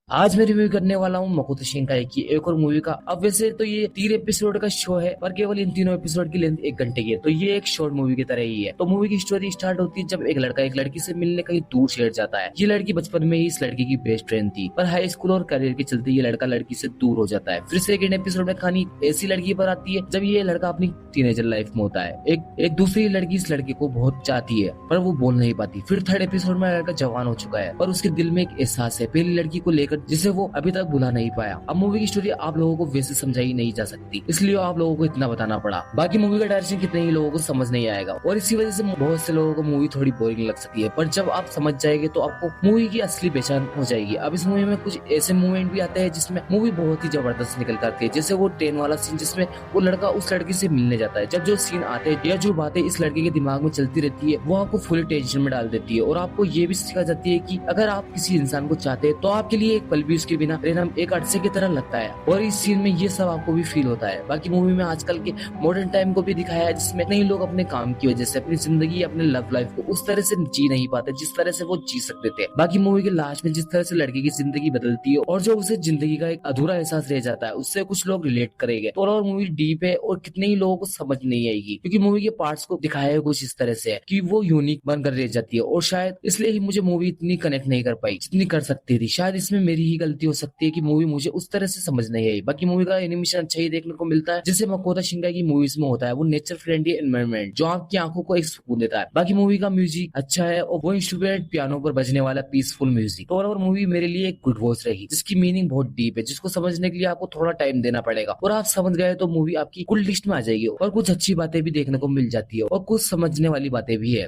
आज मैं रिव्यू करने वाला हूँ मकोतो शिंकाई की एक और मूवी का। अब वैसे तो ये 3 एपिसोड का शो है पर केवल इन तीनों एपिसोड की लेंथ 1 घंटे की है, तो ये एक शॉर्ट मूवी की तरह ही है। तो मूवी की स्टोरी स्टार्ट होती है जब एक लड़का एक लड़की से मिलने कहीं दूर शहर जाता है। ये लड़की बचपन में ही इस लड़की की बेस्ट फ्रेंड थी, पर हाई स्कूल और करियर के चलते ये लड़का लड़की से दूर हो जाता है। फिर सेकेंड एपिसोड में कहानी ऐसी लड़की पर आती है जब ये लड़का अपनी टीनेजर लाइफ में होता है। एक दूसरी लड़की इस लड़के को बहुत चाहती है पर वो बोल नहीं पाती। फिर थर्ड एपिसोड में लड़का जवान हो चुका है और उसके दिल में एक एहसास है पहली लड़की को लेकर जिसे वो अभी तक भुला नहीं पाया। अब मूवी की स्टोरी आप लोगों को वैसे समझाई नहीं जा सकती, इसलिए आप लोगों को इतना बताना पड़ा। बाकी मूवी का डायरेक्शन कितने ही लोगों को समझ नहीं आएगा और इसी वजह से बहुत से लोगों को मूवी थोड़ी बोरिंग लग सकती है, पर जब आप समझ जाएंगे तो आपको मूवी की असली पहचान हो जाएगी। अब इस मूवी में कुछ ऐसे मूवमेंट भी आते हैं जिसमें मूवी बहुत ही जबरदस्त निकल कर आती है, जैसे वो ट्रेन वाला सीन जिसमें वो लड़का उस लड़की से मिलने जाता है। जब जो सीन आते हैं या जो बातें इस लड़के के दिमाग में चलती रहती है वो आपको फुल टेंशन में डाल देती है और आपको ये भी सिखा जाती है कि अगर आप किसी इंसान को चाहते हैं तो आपके लिए एक पल भी उसके बिना रहना एक अरसे की तरह लगता है, और इस सीन में ये सब आपको भी फील होता है। बाकी मूवी में आजकल के मॉडर्न टाइम को भी दिखाया है जिसमें कई लोग अपने काम की वजह से अपनी जिंदगी अपने लव लाइफ को उस तरह से जी नहीं पाते जिस तरह से वो जी सकते थे। बाकी मूवी के लास्ट में जिस तरह से लड़की की जिंदगी बदलती है और जो उसे जिंदगी का एक अधूरा एहसास रह जाता है उससे कुछ लोग रिलेट करेंगे। तो और मूवी डीप है और कितने ही लोगों को समझ नहीं आएगी क्योंकि मूवी के पार्ट्स को दिखाया है कुछ इस तरह से है कि वो यूनिक बनकर रह जाती है, और शायद इसलिए ही मुझे मूवी इतनी कनेक्ट नहीं कर पाई जितनी कर सकती थी। शायद इसमें मेरी ही गलती हो सकती है कि मूवी मुझे उस तरह से समझ नहीं आई। बाकी मूवी का एनिमेशन अच्छा ही देखने को मिलता है जैसे मकोतो शिंकाई की मूवीज में होता है। वो नेचर फ्रेंडली एनवायरनमेंट जो आपकी आंखों को एक सुकून देता है। बाकी मूवी का म्यूजिक अच्छा है और वो इंस्ट्रूमेंट पियानो पर बजने वाला पीसफुल म्यूजिक। तो और मूवी मेरे लिए एक गुड वॉच रही जिसकी मीनिंग बहुत डीप है, जिसको समझने के लिए आपको थोड़ा टाइम देना पड़ेगा, और आप समझ गए तो मूवी आपकी कुल लिस्ट में आ जाएगी और कुछ अच्छी बातें भी देखने को मिल जाती है और कुछ समझने वाली बातें भी है।